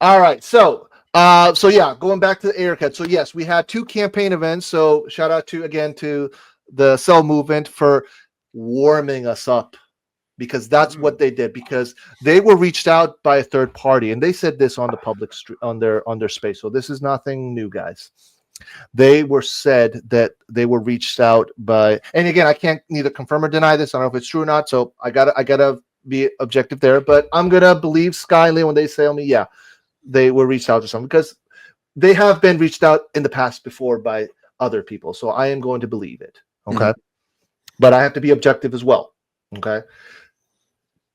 All right. So yeah, going back to the Ayer cut. So yes, we had 2 campaign events. So shout out to the Cell Movement for warming us up, because that's what they did, because they were reached out by a third party, and they said this on the public on their space. So this is nothing new, guys. They were said that they were reached out by, and again, I can't neither confirm or deny this. I don't know if it's true or not. So I gotta be objective there, but I'm gonna believe Skyly when they tell me, yeah, they were reached out to someone, because they have been reached out in the past before by other people. So I am going to believe it. Okay. But I have to be objective as well. Okay.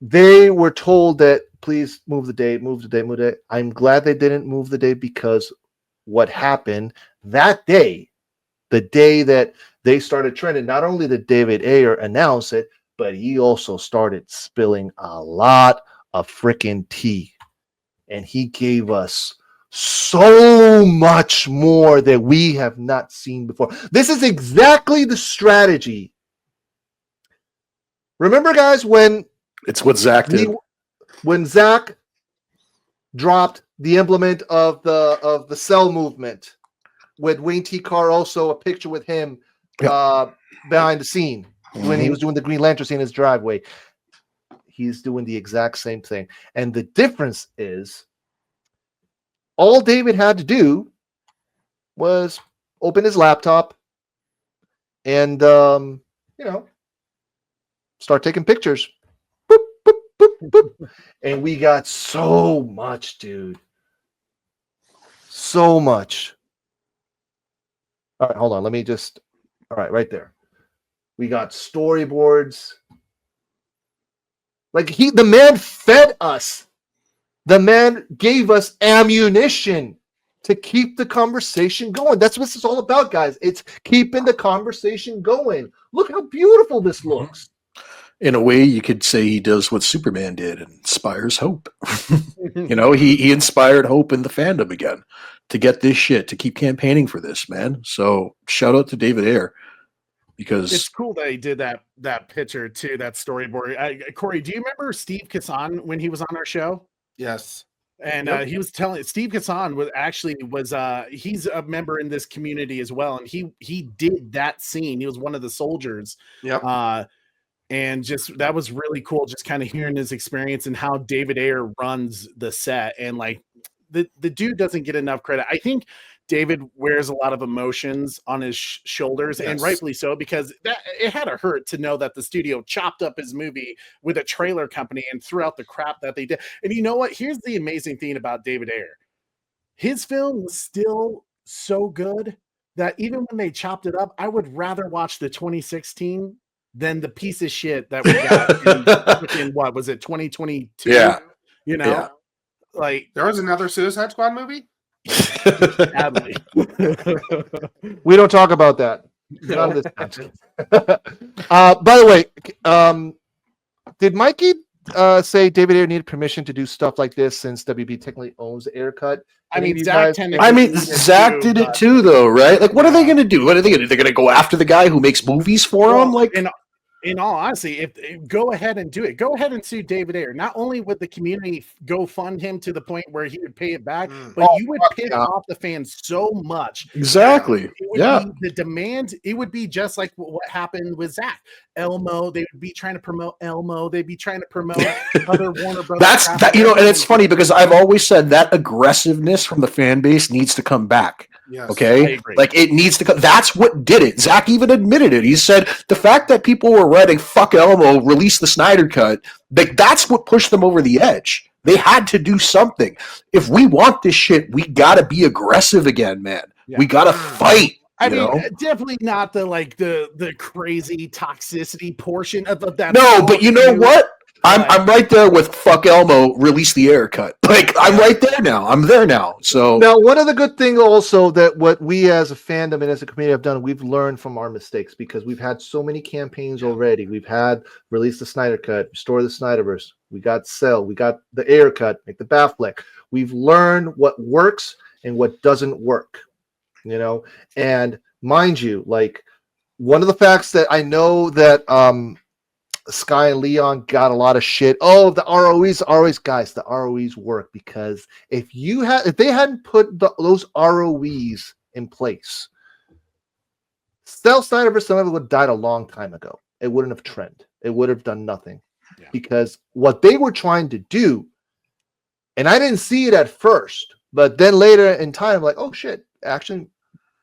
They were told that please move the date, move the date, move the date. I'm glad they didn't move the date, because what happened that day, the day that they started trending, not only did David Ayer announce it, but he also started spilling a lot of freaking tea. And he gave us so much more that we have not seen before. This is exactly the strategy. Remember, guys, when it's what Zach did. When Zach dropped the implement of the Cell Movement with Wayne T. Carr, also a picture with him behind the scene when he was doing the Green Lantern scene in his driveway. He's doing the exact same thing. And the difference is all David had to do was open his laptop and, start taking pictures. Boop, boop, boop, boop. And we got so much, dude. So much. All right, hold on. Let me just... All right, right there. We got storyboards. Like, the man fed us. The man gave us ammunition to keep the conversation going. That's what this is all about, guys. It's keeping the conversation going. Look how beautiful this looks. In a way, you could say he does what Superman did and inspires hope. He inspired hope in the fandom again to get this shit, to keep campaigning for this, man. So shout out to David Ayer, because it's cool that he did that picture too, that storyboard. Corey, do you remember Steve Kassan when he was on our show? Yes. And he was telling Steve Kassan he's a member in this community as well, and he did that scene. He was one of the soldiers. Yep. And just that was really cool, just kind of hearing his experience and how David Ayer runs the set. And like the dude doesn't get enough credit. I think David wears a lot of emotions on his shoulders, and rightfully so, because it had to hurt to know that the studio chopped up his movie with a trailer company and threw out the crap that they did. And you know what? Here's the amazing thing about David Ayer. His film was still so good that even when they chopped it up, I would rather watch the 2016 than the piece of shit that we got in what was it, 2022? Yeah. Like there was another Suicide Squad movie. Sadly. We don't talk about that. None of this. By the way, did Mikey say David Ayer needed permission to do stuff like this since WB technically owns the Ayer cut? Zach did it too, though, right? Like, what are they going to do? What are they going to do? They're going to go after the guy who makes movies for them? Like, in all honesty, if go ahead and do it, go ahead and sue David Ayer. Not only would the community go fund him to the point where he would pay it back, but you would piss off the fans so much. Exactly. The demand, it would be just like what happened with Zach. Elmo, they would be trying to promote Elmo. They'd be trying to promote other Warner Brothers. And it's funny because I've always said that aggressiveness from the fan base needs to come back. Yes, okay, like it needs to come. That's what did it. Zach even admitted it. He said the fact that people were writing "fuck Elmo," release the Snyder cut. Like that's what pushed them over the edge. They had to do something. If we want this shit, we gotta be aggressive again, man. Yeah. We gotta fight. I mean, definitely not the crazy toxicity portion of that. No, but you know what? I'm right there with fuck Elmo, release the Ayer cut. Like I'm right there now. I'm there now. So now one of the good things also that what we as a fandom and as a community have done, we've learned from our mistakes because we've had so many campaigns already. We've had release the Snyder cut, restore the Snyderverse. We got Cell, we got the Ayer cut, like the Batfleck. We've learned what works and what doesn't work. And mind you, like one of the facts that I know that Sky and Leon got a lot of shit. Oh, the ROEs, guys, the ROEs work because if they hadn't put those ROEs in place, Snyder vs. Unveiled would have died a long time ago. It wouldn't have trended. It would have done nothing. Yeah. Because what they were trying to do, and I didn't see it at first, but then later in time, like, oh shit, actually,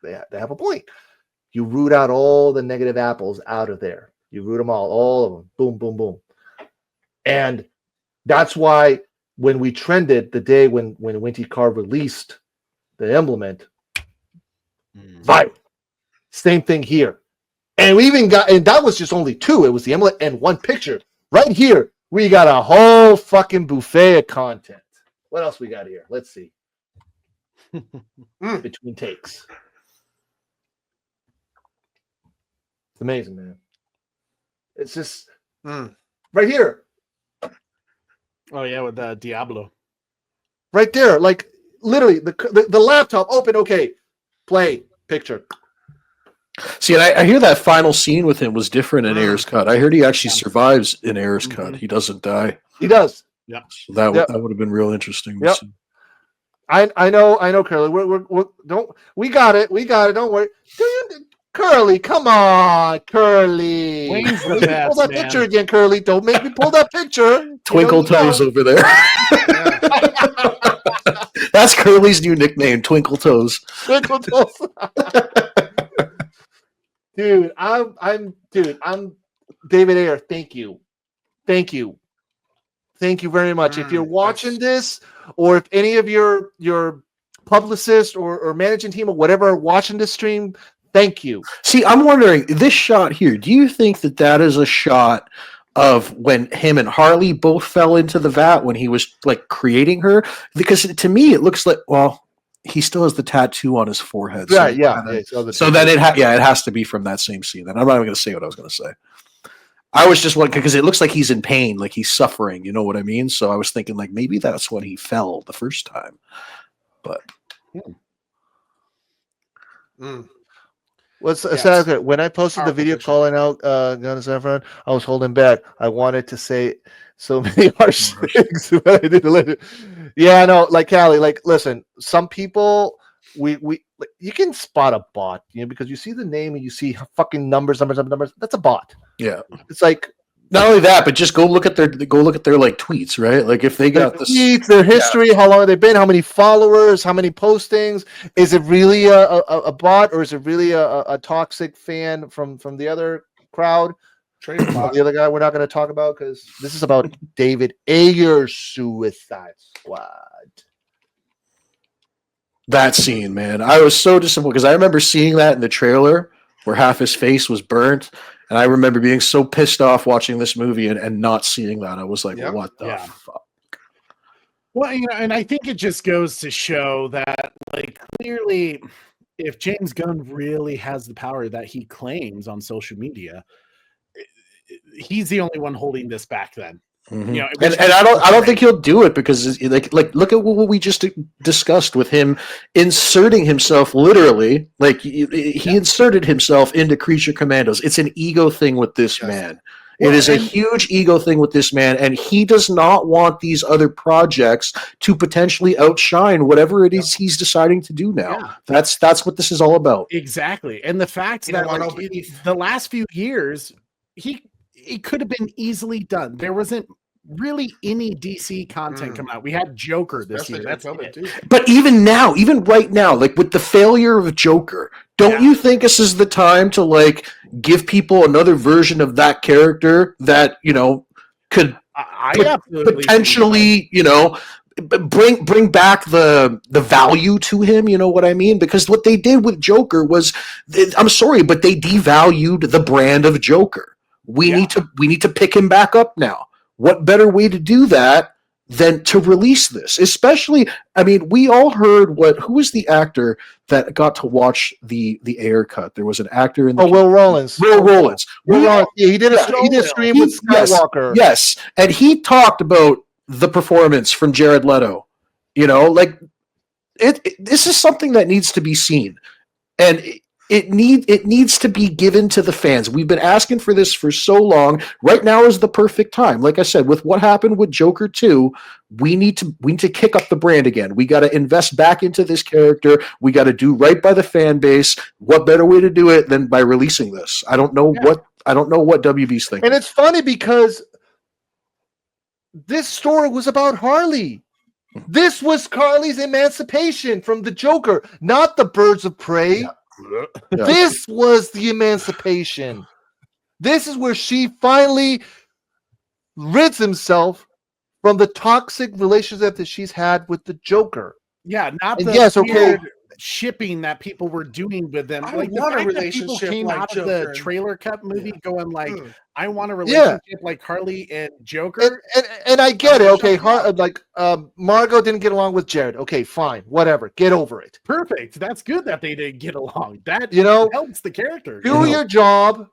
they have a point. You root out all the negative apples out of there. You root them all of them. Boom, boom, boom. And that's why when we trended the day when Winty Carr released the implement, viral. Same thing here. And we even got, and that was just only 2. It was the implement and 1 picture. Right here, we got a whole fucking buffet of content. What else we got here? Let's see. Between takes. It's amazing, man. It's just right here. Oh yeah, with Diablo. Right there, like literally the laptop open. Okay, play picture. See, and I hear that final scene with him was different in Ayer's cut. I heard he actually survives in Ayer's cut. He doesn't die. He does. Yeah. So that would have been real interesting. Yep. I know, Curly. We got it. Don't worry. Curly, come on, Curly. Wayne's the best, pull that man. picture again, Curly. Don't make me pull that picture. Twinkle Toes over there. That's Curly's new nickname, Twinkle Toes. Twinkle Toes. Dude, I'm David Ayer. Thank you very much. If you're watching this, or if any of your publicists or managing team or whatever are watching this stream, thank you. See, I'm wondering, this shot here, do you think that is a shot of when him and Harley both fell into the vat when he was like creating her? Because to me, it looks like, well, he still has the tattoo on his forehead. Right, so, so then it has to be from that same scene. Then I'm not even going to say what I was going to say. I was just wondering, because it looks like he's in pain, like he's suffering, you know what I mean? So I was thinking, like, maybe that's when he fell the first time. But when I posted the video calling out Guns Efron, I was holding back. I wanted to say so many harsh things, but I didn't let it. Yeah, I know. Like Callie, like listen, some people we like, you can spot a bot, you know, because you see the name and you see fucking numbers. That's a bot. Yeah, it's like not only that, but just go look at their like tweets, right? Like if they got the tweets, their history, how long have they been, how many followers, how many postings. Is it really a bot, or is it really a toxic fan from the other crowd? The other guy we're not going to talk about because this is about David Ayer's Suicide Squad. That scene, man, I was so disappointed because I remember seeing that in the trailer where half his face was burnt. And I remember being so pissed off watching this movie and not seeing that. I was like, what the fuck? Well, you know, and I think it just goes to show that, like, clearly, if James Gunn really has the power that he claims on social media, he's the only one holding this back then. Mm-hmm. You know, and I don't think he'll do it because like look at what we just discussed with him inserting himself literally, like he inserted himself into Creature Commandos. It's an ego thing with this man. It is a huge ego thing with this man, and he does not want these other projects to potentially outshine whatever it is he's deciding to do now. Yeah. That's what this is all about. Exactly. And the fact that like, the last few years, it could have been easily done. There wasn't really any DC content coming out. We had Joker this year. That's it. But even right now, like with the failure of Joker, don't you think this is the time to like give people another version of that character that, you know, could potentially, you know, bring back the value to him, you know what I mean? Because what they did with Joker was, I'm sorry, but they devalued the brand of Joker. We need to pick him back up now. What better way to do that than to release this? Especially, I mean, we all heard who was the actor that got to watch the Ayer cut? There was an actor in the Will Rollins. Will Rollins. Yeah, he did a stream with Skywalker. Yes, and he talked about the performance from Jared Leto. You know, like this is something that needs to be seen. And It needs to be given to the fans. We've been asking for this for so long. Right now is the perfect time. Like I said, with what happened with Joker 2, we need to kick up the brand again. We got to invest back into this character. We got to do right by the fan base. What better way to do it than by releasing this? I don't know what WB's thinking. And it's funny because this story was about Harley. This was Carly's emancipation from the Joker, not the Birds of Prey. Yeah. This was the emancipation. This is where she finally rids himself from the toxic relationship that she's had with the Joker. Yeah, not And the yes, okay. weird shipping that people were doing with them. I Like the want a fact that people relationship came like out of Joker the trailer cut movie going like, Mm. I want a relationship like Harley and Joker. And I get it. Okay, Shut Margot didn't get along with Jared. Okay, fine, whatever. Get over it. Perfect. That's good that they didn't get along. That helps the character. Do your job,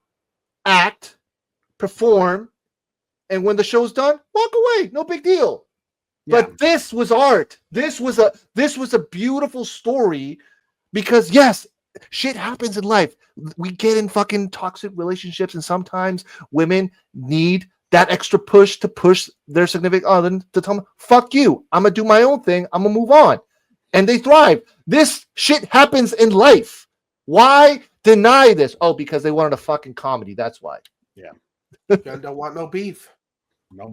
act, perform, and when the show's done, walk away. No big deal. Yeah. But this was art. This was a beautiful story because yes, shit happens in life. We get in fucking toxic relationships, and sometimes women need that extra push to push their significant other to tell them, fuck you. I'm gonna do my own thing. I'm gonna move on. And they thrive. This shit happens in life. Why deny this? Oh, because they wanted a fucking comedy. That's why. Don't want no beef.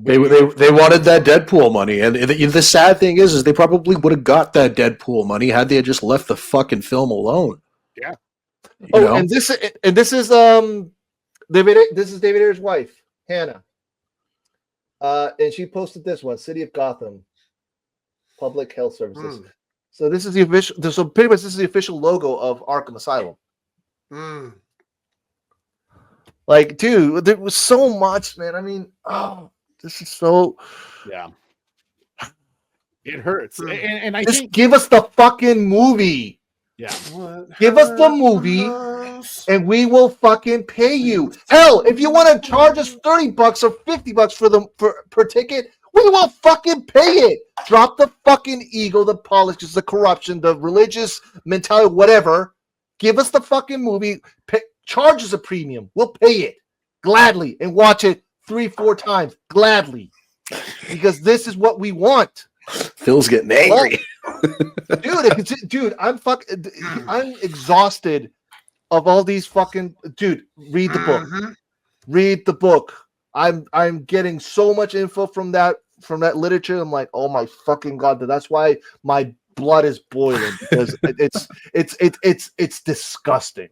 They wanted that Deadpool money, and the sad thing is they probably would have got that Deadpool money had they just left the fucking film alone. Yeah. You know? And this is David Ayer's wife, Hannah. And she posted this one, City of Gotham, Public Health Services. Mm. So this is the official. So pretty much this is the official logo of Arkham Asylum. Mm. Like, dude, there was so much, man. I mean, oh, this is so. Yeah. It hurts. And I Just think give us the fucking movie. yeah. Give us the movie, and we will fucking pay you. Hell, if you want to charge us $30 or $50 per ticket, we will fucking pay it. Drop the fucking ego, the politics, the corruption, the religious mentality, whatever. Give us the fucking movie. Charge us a premium. We'll pay it gladly and watch it 3-4 times gladly because this is what we want. Phil's getting angry. Dude, I'm exhausted of all these fucking dude. Read the book. Read the book. I'm getting so much info from that literature. I'm like, oh my fucking god, that's why my blood is boiling because it's disgusting.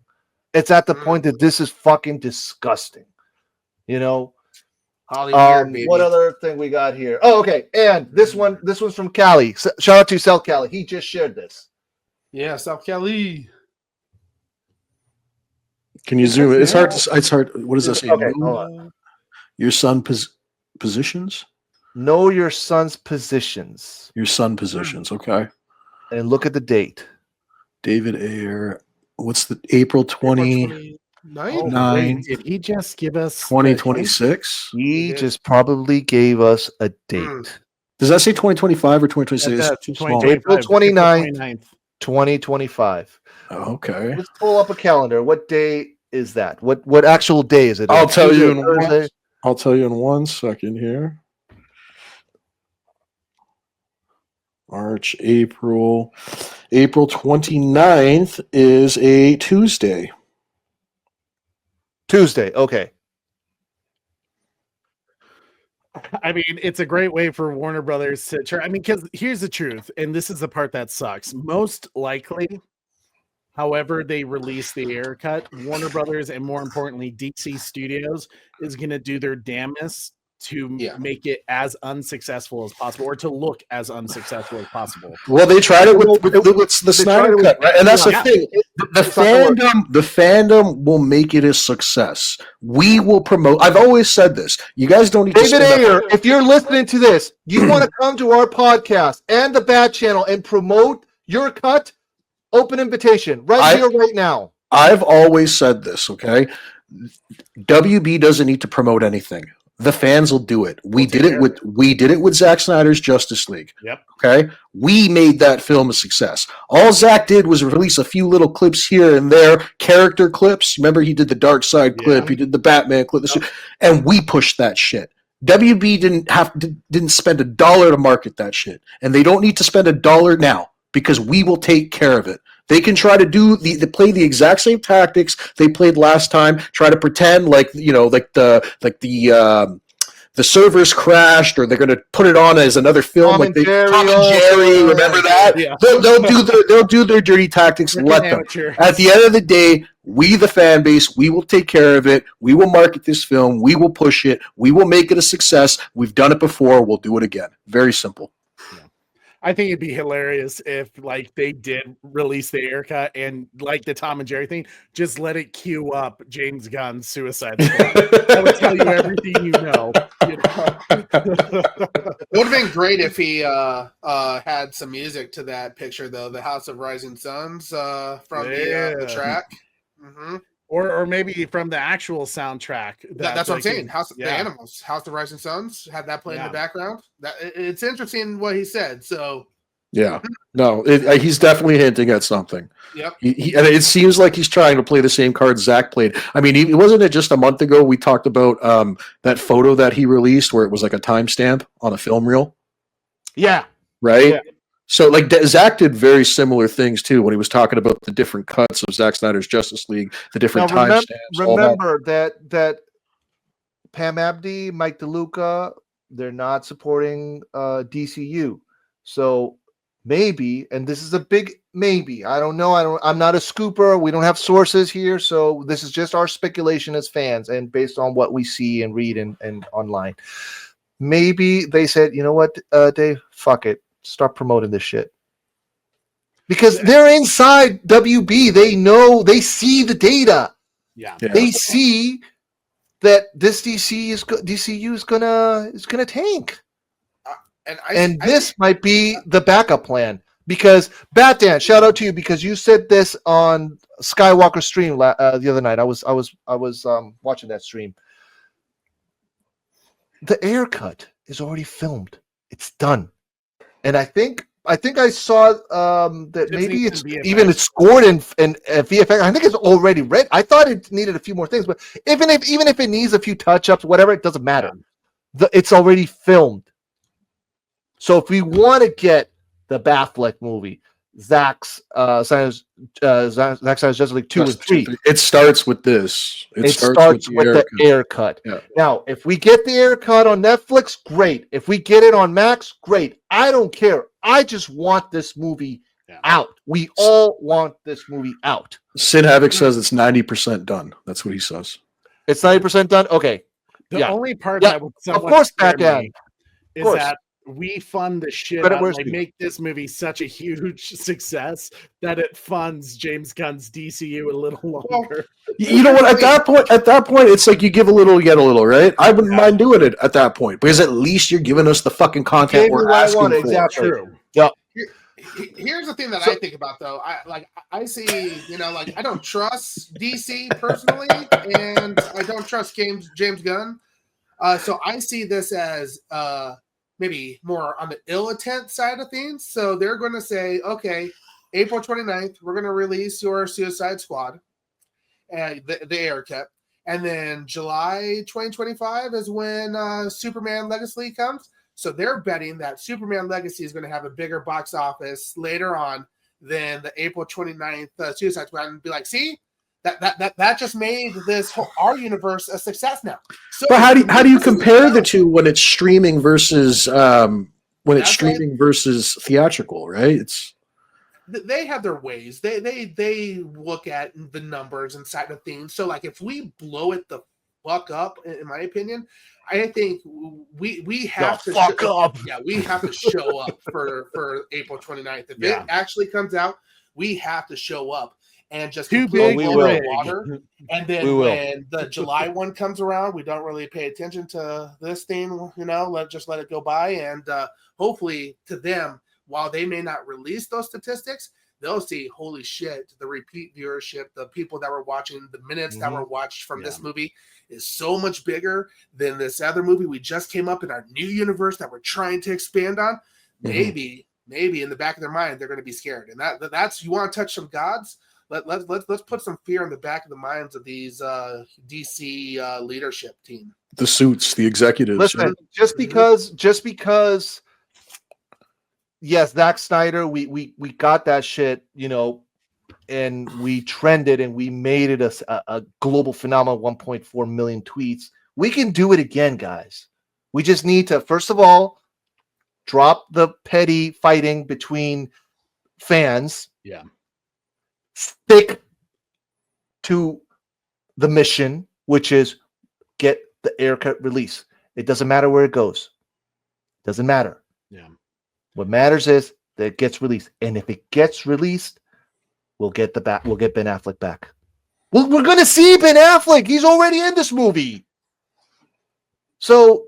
It's at the point that this is fucking disgusting. You know. What other thing we got here? Oh, okay. And this one's from Cali. Shout out to Sal Cali. He just shared this. Yeah, South Cali. Can you zoom it? It's hard. What does that say? Okay, hold on. Your son positions? Know your son's positions. Your son positions. Okay. And look at the date. David Ayer. What's the April 29? Did he just give us 2026? He just probably gave us a date. Does that say 2025 or 2026? That's Too small. April 29th, 2025. Okay. Let's pull up a calendar. What day is that? What actual day is it? I'll tell you in Thursday? I'll tell you in 1 second here. March, April 29th is a Tuesday. Okay. I mean, it's a great way for Warner Brothers to try. I mean, because here's the truth, and this is the part that sucks. Most likely, however they release the Ayer cut, Warner Brothers and more importantly, DC Studios is going to do their damnedest to make it as unsuccessful as possible, or to look as unsuccessful as possible. Well, they tried it with the Snyder cut, right? And that's the thing. The fandom will make it a success. We will promote. I've always said this. You guys don't need to David Ayer, if you're listening to this, you want to come to our podcast and the Bad Channel and promote your cut, open invitation here, right now. I've always said this, okay? WB doesn't need to promote anything. The fans will do it. We We'll did take it with Zack Snyder's Justice League. Yep. Okay, we made that film a success. All Zack did was release a few little clips here and there, character clips. Remember, he did the Dark Side clip, he did the Batman clip, and we pushed that shit. WB didn't spend $1 to market that shit, and they don't need to spend $1 now because we will take care of it. They can try to play the exact same tactics they played last time. Try to pretend like the servers crashed, or they're going to put it on as another film. Tom and Jerry, remember that? Yeah. They'll do their dirty tactics. Let them. At the end of the day, we, the fan base, we will take care of it. We will market this film. We will push it. We will make it a success. We've done it before. We'll do it again. Very simple. I think it'd be hilarious if, like, they did release the Ayer cut and, like the Tom and Jerry thing, just let it cue up James Gunn's Suicide Squad. That would tell you everything you know. It would have been great if he had some music to that picture, though. The House of Rising Suns from the track. Mm-hmm. Or maybe from the actual soundtrack. That's what I'm saying. The Animals, House of Rising Suns, had that play in the background. It's interesting what he said. So, yeah, no, he's definitely hinting at something. Yep. And it seems like he's trying to play the same card Zack played. I mean, wasn't it just a month ago we talked about that photo that he released where it was like a timestamp on a film reel? Yeah. Right? Yeah. So, like, Zack did very similar things, too, when he was talking about the different cuts of Zack Snyder's Justice League, the different timestamps. Remember that Pam Abdi, Mike DeLuca, they're not supporting DCU. So maybe, and this is a big maybe, I don't know. I'm not a scooper. We don't have sources here. So this is just our speculation as fans and based on what we see and read and online. Maybe they said, you know what, Dave, fuck it. Start promoting this shit because they're inside WB. They know, they see the data. Yeah. They see that this DCU is gonna tank, and this might be the backup plan. Because Batman, shout out to you because you said this on Skywalker stream the other night. I was watching that stream. The Ayer cut is already filmed. It's done. And I think I saw that maybe it's scored in VFX. I think it's already ready. I thought it needed a few more things, but even if it needs a few touch-ups, whatever, it doesn't matter. It's already filmed. So if we want to get the Batfleck movie, Zack Snyder's Justice League 2 and 3. It starts with this. It starts with the Ayer cut. Yeah. Now, if we get the Ayer cut on Netflix, great. If we get it on Max, great. I don't care. I just want this movie out. We all want this movie out. Sid Havoc says it's 90% done. That's what he says. It's 90% done? Okay. The only part that would somewhat scare me is that we fund the shit out, like, make this movie such a huge success that it funds James Gunn's DCU a little longer. You know what? At that point, it's like you give a little, you get a little, right? I wouldn't mind doing it at that point because at least you're giving us the fucking content we're asking for. Exactly. True. Yeah. Here's the thing that I think about though. I see, I don't trust DC personally, and I don't trust James Gunn. So I see this as maybe more on the ill intent side of things. So they're going to say, okay, April 29th, we're going to release your Suicide Squad and the Ayer cut. And then July 2025 is when Superman Legacy comes. So they're betting that Superman Legacy is going to have a bigger box office later on than the April 29th Suicide Squad, and be like, see, that just made our universe a success now. So, but how do you compare the two when it's streaming versus versus theatrical, right? They have their ways. They look at the numbers and side of things. So like if we blow it the fuck up, in my opinion, I think we have to fuck up. Yeah, we have to show up for April 29th. If it actually comes out, we have to show up. And just too big water. And then when the July one comes around, we don't really pay attention to this thing, let it go by. And hopefully to them, while they may not release those statistics, they'll see, holy shit, the repeat viewership, the people that were watching, the minutes that were watched from this movie is so much bigger than this other movie we just came up in our new universe that we're trying to expand on. Maybe in the back of their mind, they're going to be scared. And that's, you want to touch some gods? Let's put some fear in the back of the minds of these DC leadership team. The suits, the executives. Listen, just because, yes, Zack Snyder, we got that shit, you know, and we trended and we made it a global phenomenon, 1.4 million tweets. We can do it again, guys. We just need to, first of all, drop the petty fighting between fans. Yeah. Stick to the mission, which is get the Ayer cut release. It doesn't matter where it goes. Doesn't matter. Yeah. What matters is that it gets released. And if it gets released, we'll get Ben Affleck back. We're going to see Ben Affleck. He's already in this movie. So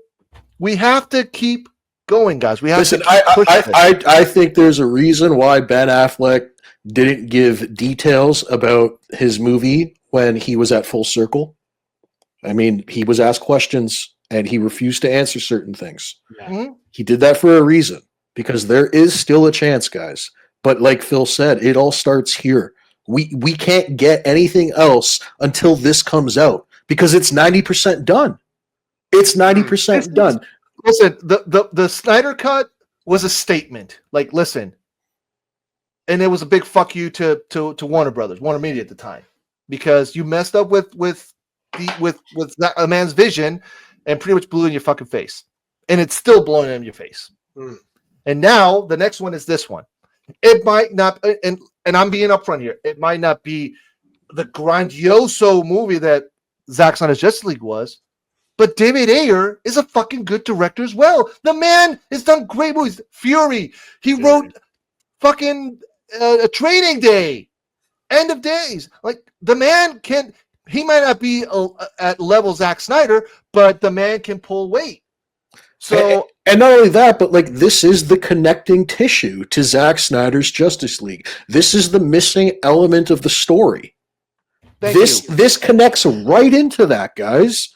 we have to keep going, guys. We have Listen, to keep pushing it. I think there's a reason why Ben Affleck didn't give details about his movie when he was at Full Circle. I mean, he was asked questions and he refused to answer certain things. Yeah. He did that for a reason, because there is still a chance, guys. But like Phil said, it all starts here. We can't get anything else until this comes out, because it's 90% done. It's 90% done. Listen, the Snyder cut was a statement. Like, listen, and it was a big fuck you to Warner Brothers, Warner Media at the time, because you messed up with a man's vision and pretty much blew it in your fucking face, and it's still blowing it in your face. And now the next one is this one. It might not, and I'm being upfront here, it might not be the grandioso movie that Zack Snyder's Justice League was, but David Ayer is a fucking good director as well. The man has done great movies. Fury. He wrote fucking Training Day, End of Days. Like, the man can. He might not be at level Zack Snyder, but the man can pull weight. So, and not only that, but like, this is the connecting tissue to Zack Snyder's Justice League. This is the missing element of the story. This connects right into that, guys.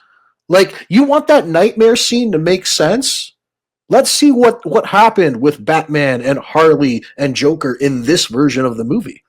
Like, you want that nightmare scene to make sense? Let's see what happened with Batman and Harley and Joker in this version of the movie.